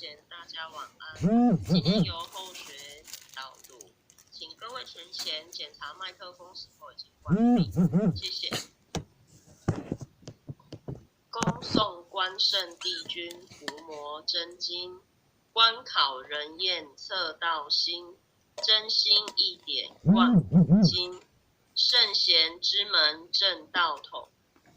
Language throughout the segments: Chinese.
前大家晚安。今天由后学导读，请各位前贤检查麦克风是否已经关闭，谢谢。恭送关圣帝君伏魔真经，观考人验测道心，真心一点贯古今。圣贤之门正道统，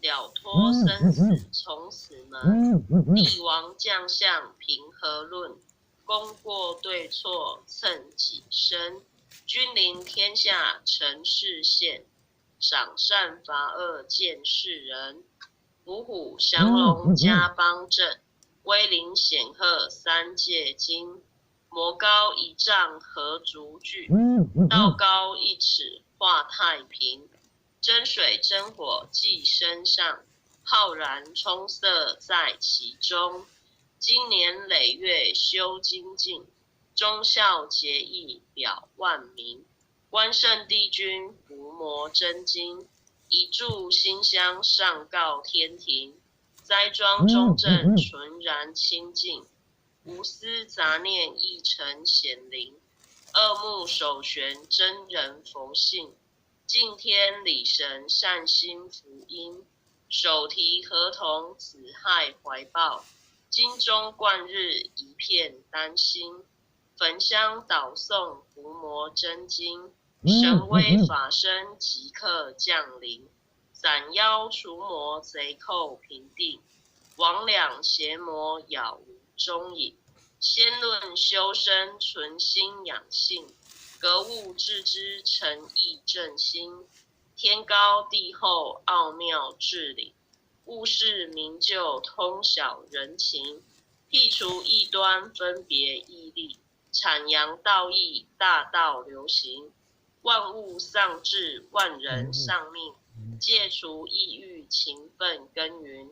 了脱生死从此门。帝王将相平和论，功过对错称己身。君临天下成事宪，赏善罚恶见世人。伏虎降龙家邦正，威灵显赫三界经。魔高一丈何足惧，道高一尺化太平。真水真火寄身上，浩然充塞在其中。经年累月修精进，忠孝节义表万民。关圣帝君伏魔真经，一炷馨香上告天庭。栽庄中正纯然清净，无私杂念亦成显灵。恶目首悬真人佛性，敬天理神善心福音。手提合同此害怀抱，金钟贯日一片丹心。焚香导诵伏魔真经，神威法身即刻降临。斩妖除魔贼寇平定，魍魉邪魔杳无踪影。先论修身存心养性，格物致知诚意正心。天高地厚奥妙治理，物事明就通晓人情。辟除异端分别义利，阐扬道义大道流行。万物丧志万人丧命，戒除抑郁勤奋耕耘。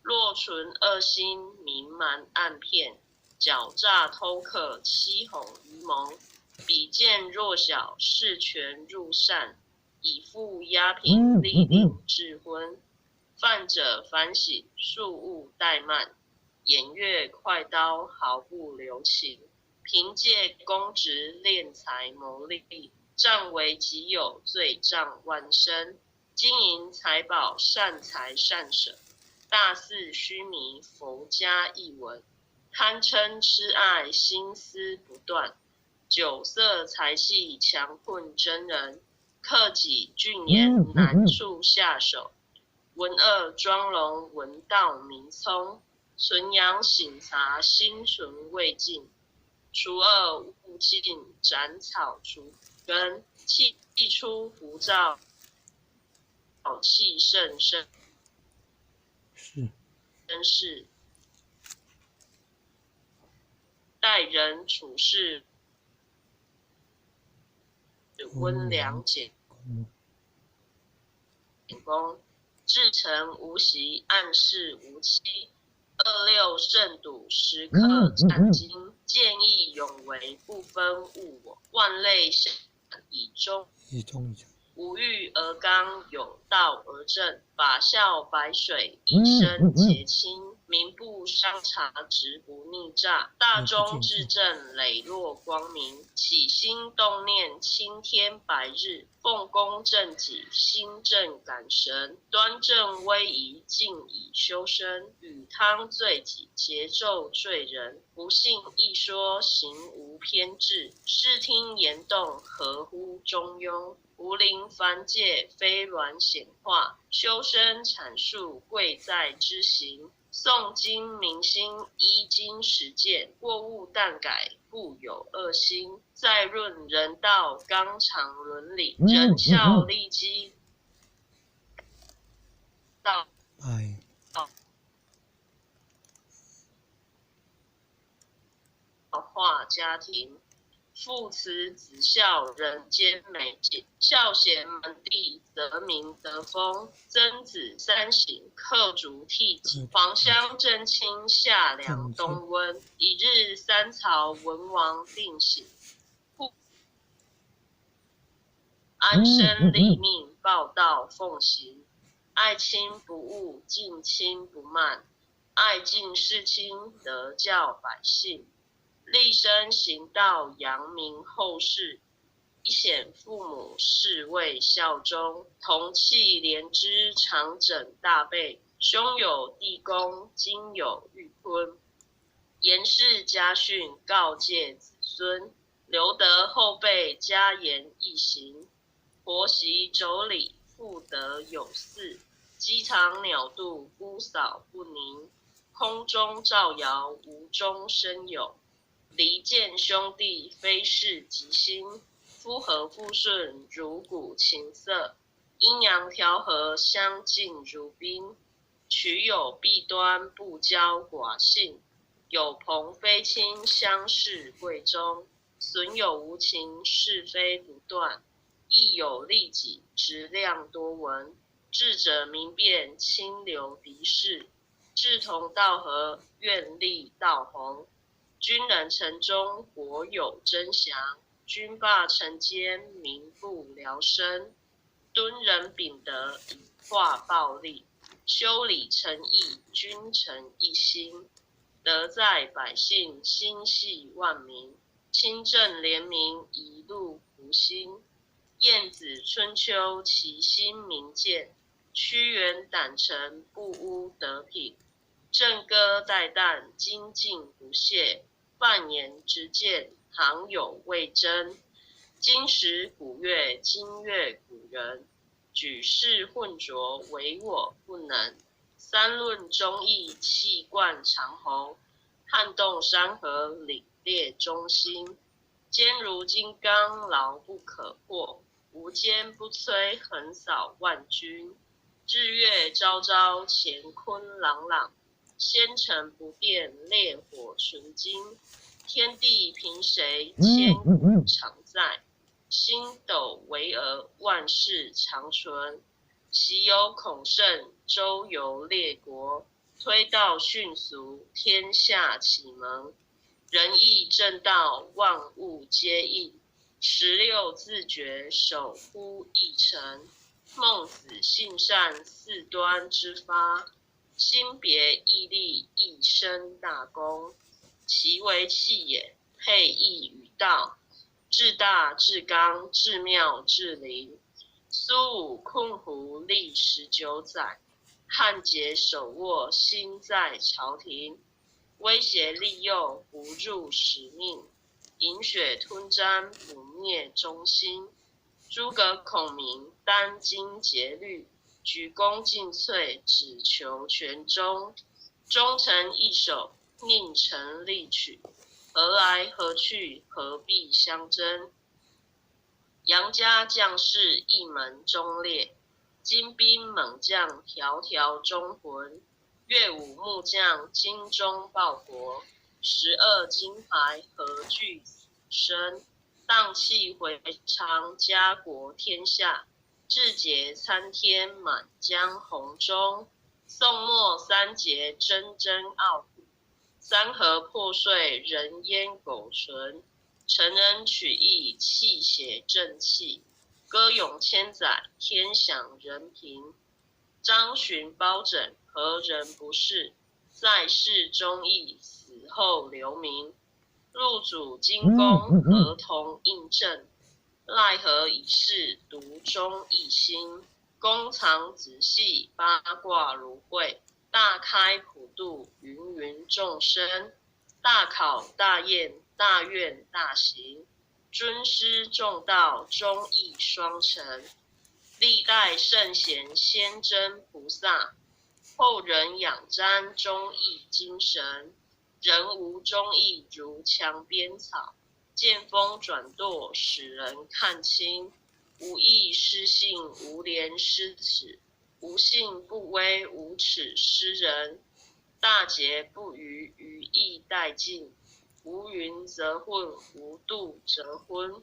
若存恶心明瞒暗骗，狡诈偷克欺哄愚蒙。比见弱小视权入善，以富压贫利令智昏。犯者反省恕勿怠慢，偃月快刀毫不留情。凭借公职敛财谋利，占为己有罪障万身。金银财宝善财善舍，大肆虚弥佛家译文。贪嗔痴爱心思不断，酒色财气强困真人。克己峻严难处下手，文恶庄容文道明聪。纯阳醒察心存未尽，除恶务尽斩草除根。气出浮躁气盛盛，真是待人处事温良俭恭。至诚无息，暗示无欺。二六慎笃，时刻战经。见义勇为，不分物我。万类相以忠。无欲而刚，有道而正。法孝白水，一生洁清。民不伤察，直不逆诈。大忠至正，磊落光明。起心动念，青天白日。奉公正己，心正感神。端正威仪，静以修身。与汤醉己，节奏醉人。不信一说，行无偏执。视听言动，合乎中庸。无临凡界，非鸾显化。修身阐述，贵在知行。诵经明心，依经实践。过误淡改，不有恶心。再论人道，纲常伦理。仁孝利基，道化家庭。父慈子孝，人间美景。孝贤门第，得名得风。曾子三省，克逐替己。黄香正清，夏凉冬温。一日三朝，文王定省。安身立命，报道奉行。爱亲不误，敬亲不慢。爱敬事亲，德教百姓，立身行道，扬名后世。以显父母，是为孝忠。同气连枝，长枕大被。兄有弟恭，今有玉坤。严氏家训，告诫子孙。留得后辈，家言义行。婆媳妯娌，妇德有嗣。鸡肠鸟肚，姑嫂不宁。空中照摇，无中生有。离间兄弟，非是吉星。夫和妇顺，如鼓琴瑟。阴阳调和，相敬如宾。取有弊端，不骄寡幸。有朋非亲，相视贵中。损友无情，是非不断。亦有利己，质量多闻。智者明辨，清流敌视。志同道合，愿力道弘。军人城中，国有真祥。军霸城间，民不聊生。敦仁秉德，以化暴力。修理诚意，君臣一心。德在百姓，心系万民。清正廉明，一路福星。晏子春秋，其心明鉴。屈原胆诚，不污德品。正歌代旦，精进不懈。犯言之见，行有未真。今时古乐，今乐古人。举世混浊，唯我不能。三论忠义，气贯长虹。撼动山河，凛冽中心。坚如金刚，牢不可破。无坚不摧，横扫万军。日月昭昭，乾坤朗朗。纤尘不变，烈火纯金。天地凭谁，千古常在。星斗巍峨，万世长存。昔有孔圣，周游列国。推道训俗，天下启蒙。仁义正道，万物皆应。16自觉，守乎一城。孟子性善，四端之发。心别毅力，一生大功。其为气也，配义与道。至大至刚，至妙至灵。苏武困胡，历19载。汉节手握，心在朝廷。威胁利诱，不入使命。饮血吞毡，不灭忠心。诸葛孔明，殚精竭虑。鞠躬尽瘁，只求全忠。忠诚义守，宁诚力取。何来何去，何必相争？杨家将士，一门忠烈。精兵猛将，条条忠魂。乐舞木匠，精忠报国。12金牌，何惧死生？荡气回肠，家国天下。志节参天，满江红中。宋末三杰，铮铮傲骨。三河破碎，人烟苟存。成人取义，泣血正气。歌咏千载，天享人平。张巡包拯，何人不是？在世忠义，死后留名。入主金宫，何同印证？奈何已是独钟一心。公藏子细，八卦如晦。大开普度，芸芸众生。大考大验，大愿大行。尊师重道，忠义双成。历代圣贤，先真菩萨。后人仰瞻，忠义精神。人无忠义，如墙边草。见风转舵，使人看清。无义失信，无廉失耻。无信不威，无耻失人。大节不渝，于义殆尽。无云则混，无度则昏。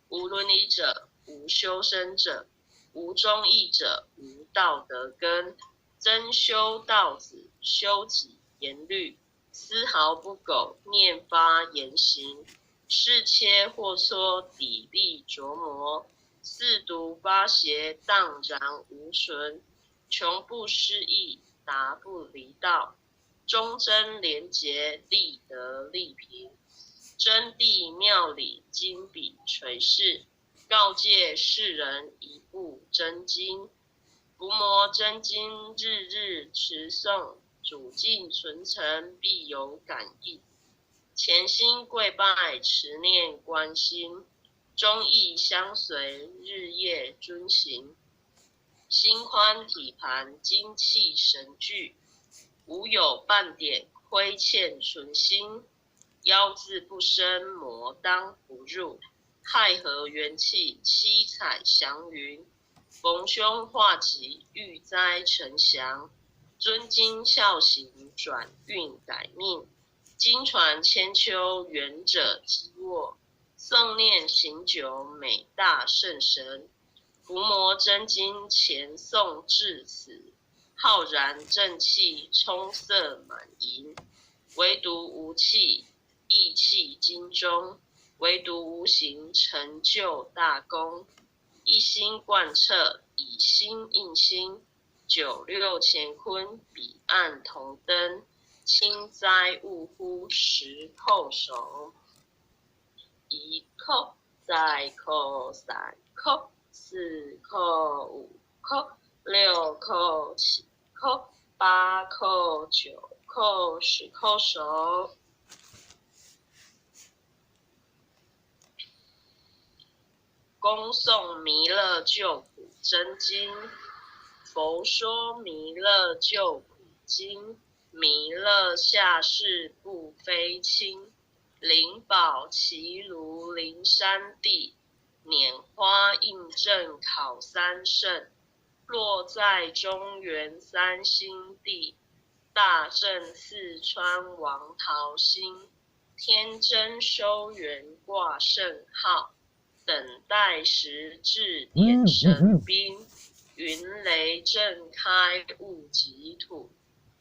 无伦理者，无修身者。无忠义者，无道德根。增修道子，修己严律。丝毫不苟，念发言行。是切或磋，砥砺琢磨。四读八邪，荡然无存。穷不失义，达不离道。忠贞廉洁，立德立平。真谛妙理，金笔垂示，告诫世人一部真经。伏魔真经，日日持诵，主境存诚，必有感应。潜心跪拜，持念观心，忠义相随，日夜遵行。心宽体盘，精气神聚，无有半点亏欠存心。妖字不生，魔当不入，亥合元气，七彩祥云。逢凶化吉，遇灾成祥。遵经孝行，转运改命。经传千秋，远者积握。诵念行久，美大圣神。伏魔真经，前诵至此，浩然正气，充塞满盈。唯独无气，意气精中；唯独无形，成就大功。一心贯彻，以心印心，九六乾坤，彼岸同登。轻灾勿忽，十叩首。一叩，再叩，三叩，四叩，五叩，六叩，七叩，八叩，九叩，十叩首。恭诵弥勒救苦真经。佛说弥勒救苦经，弥勒下世不非轻。灵宝齐如灵山地，拈花印证考三圣。落在中原三星地，大正四川王桃心。天真收元挂圣号，等待时至点神兵。云雷震开物极土，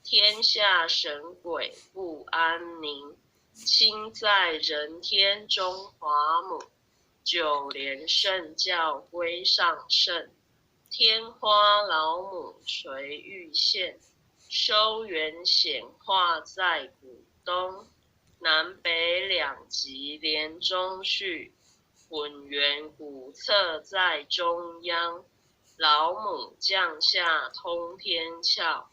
天下神鬼不安宁。亲在人天中华母，九莲圣教归上圣。天花老母垂玉线，收元显化在古东。南北两极连中续，混元古册在中央。老母降下通天窍，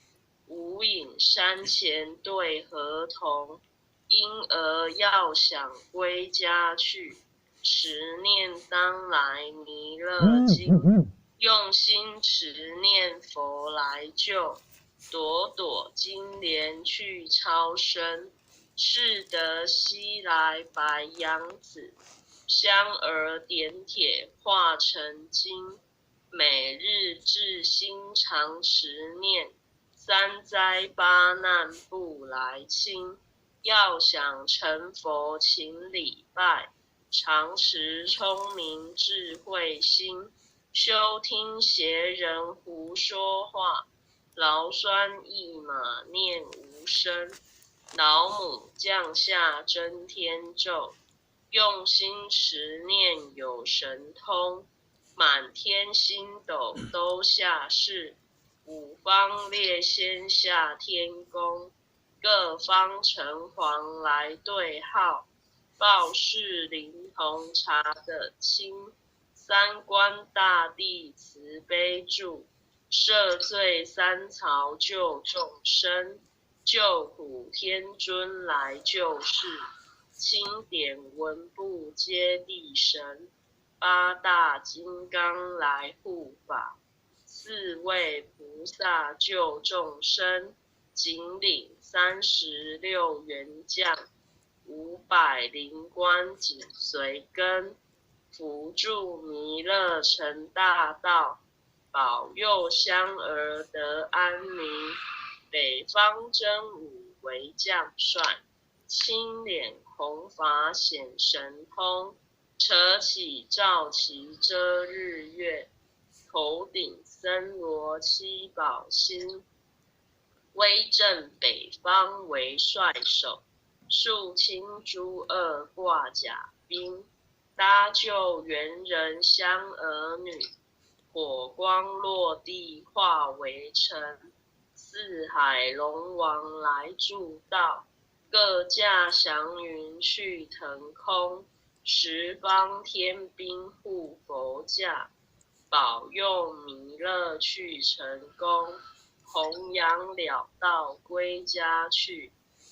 无影山前对河童。婴儿要想归家去，持念当来弥勒经。用心持念佛来救，朵朵金莲去超生。是得西来白羊子，香儿点铁化成金。每日至心常持念，三灾八难不来侵。要想成佛勤礼拜，常持聪明智慧心。休听邪人胡说话，劳酸一马念无声。老母降下真天咒，用心持念有神通。满天星斗都下世，五方列仙下天宫。各方城隍来对号，报事灵童查得清。三官大帝慈悲助，赦罪三曹救众生。救苦天尊来救世，钦点文部接地神。八大金刚来护法，四位菩萨救众生。紧领36员将，500灵官紧随跟。扶助弥勒成大道，保佑香儿得安宁。北方真武为将帅，青脸弘法显神通。扯起罩旗遮日月，头顶森罗七宝星。威震北方为帅首，肃清诸恶挂甲兵。搭救猿人香儿女，火光落地化为尘。四海龙王来助道，各驾祥云去腾空，十方天兵护佛驾，保佑弥勒去成功，弘扬了道归家去，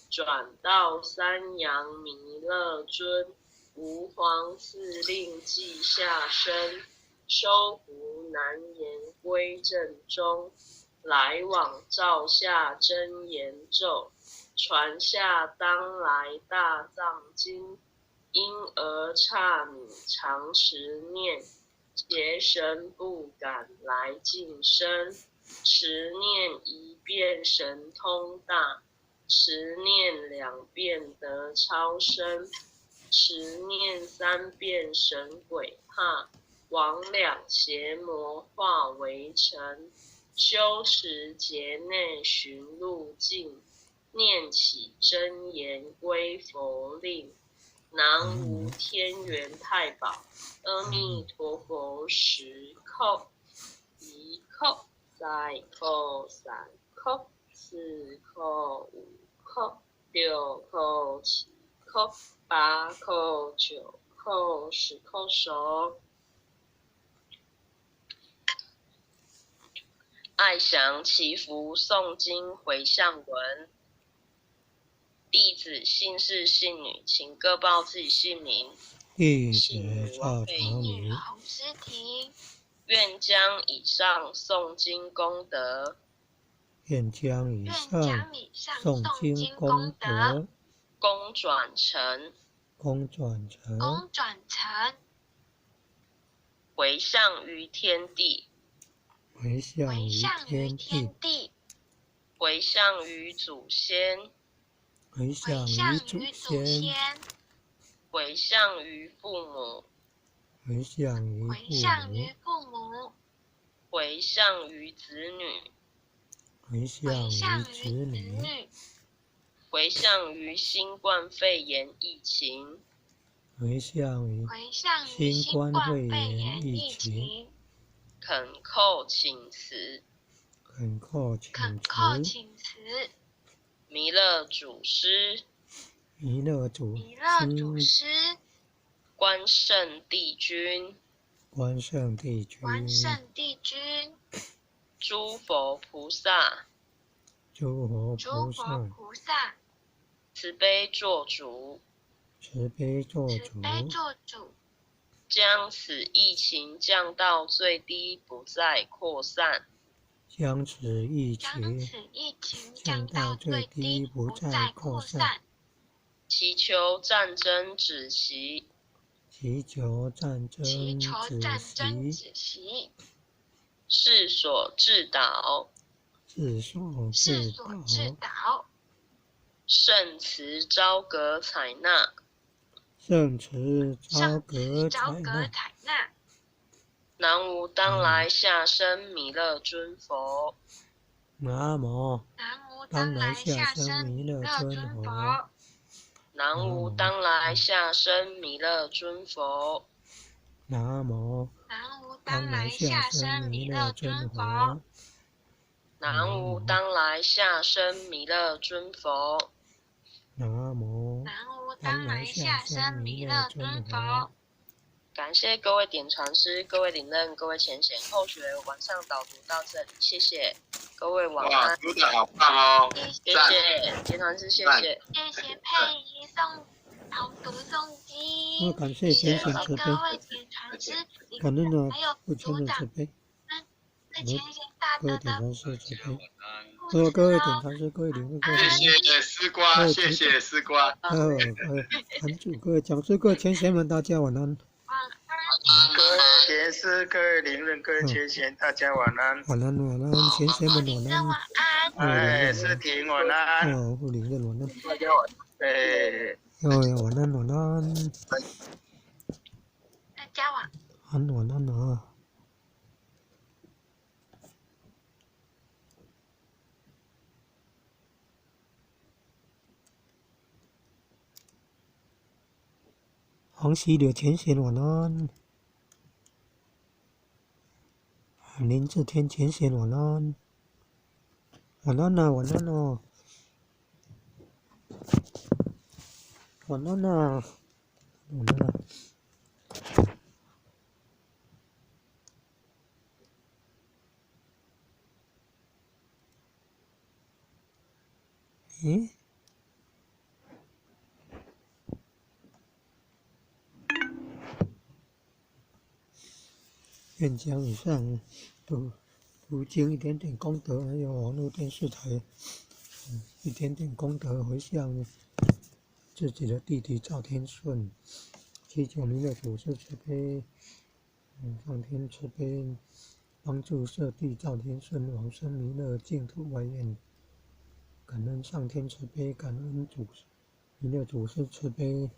转到三阳弥勒尊，吾皇赐令记下身，收服难言归正中，来往照下真言咒，传下当来大藏经，因而刹米常持念，邪神不敢来近身，持念一遍神通大，持念两遍得超生，持念三遍神鬼怕，魍魉邪魔化为尘，修持劫内寻路径，念起真言归佛令。南无天元太保，阿弥陀佛十叩，一叩，再叩，三叩，四叩，五叩，六叩，七叩，八叩，九叩，十叩手。爱祥祈福诵经回向文。弟子姓氏姓女，请各报自己姓名。弟姓子赵长明，洪诗婷，愿将以上诵经功德，愿将以上诵经功功德功转成，回向于天地，回向于天地，回向于祖先，回向于祖先，回向于父母，回向于父母，回向于子女，回向于子女，回向于新冠肺炎疫情，回向于新冠肺炎疫情，恳叩请辞，恳叩请辞，弥勒祖师，弥勒祖师，关圣帝君，关圣帝君，诸佛菩萨，诸佛菩萨，慈悲做主，慈悲做主，将此疫情降到最低，不再扩散。将此疫情降到最低，不再扩散。祈求战争止息，祈求战争止息，世所致导，圣慈昭阁采纳，圣慈昭阁采纳。南无当来下生弥勒尊佛，南无当来下生弥勒尊佛，南无当来下生弥勒尊佛，南无当来下生弥勒尊佛，南无当来下生弥勒尊佛，南无当来下生弥勒尊佛。感谢各位点传师、各位领任、各位前贤后学，晚上导读到这里，谢谢各位晚安。哇，读得好棒哦！谢谢点传师，谢谢。谢谢佩仪导读诵经，感谢前贤慈悲，各位点传师，感恩的还有父亲的慈悲，前贤大各位德的点传师慈悲，各位点传师，各位领任，各位谢谢丝瓜，谢谢丝瓜。坛主，各位讲师，各位前贤们，大家晚安。各位点师，各位领任，各位前贤，大家晚安。晚安，前贤们晚安。哎，诗婷晚安。护领任晚安。大家晚安。哎。晚安。大家晚安啊。黄喜柳前贤晚安。林志天前贤晚安，晚安呐，晚安呐，晚安呐，晚安呐。诶？愿将以上读经一点点功德，还有网络电视台一点点功德回向自己的弟弟赵天顺，祈求弥勒祖师慈悲，上天慈悲，帮助舍弟赵天顺往生弥勒净土外院。感恩上天慈悲，感恩弥勒祖师慈悲。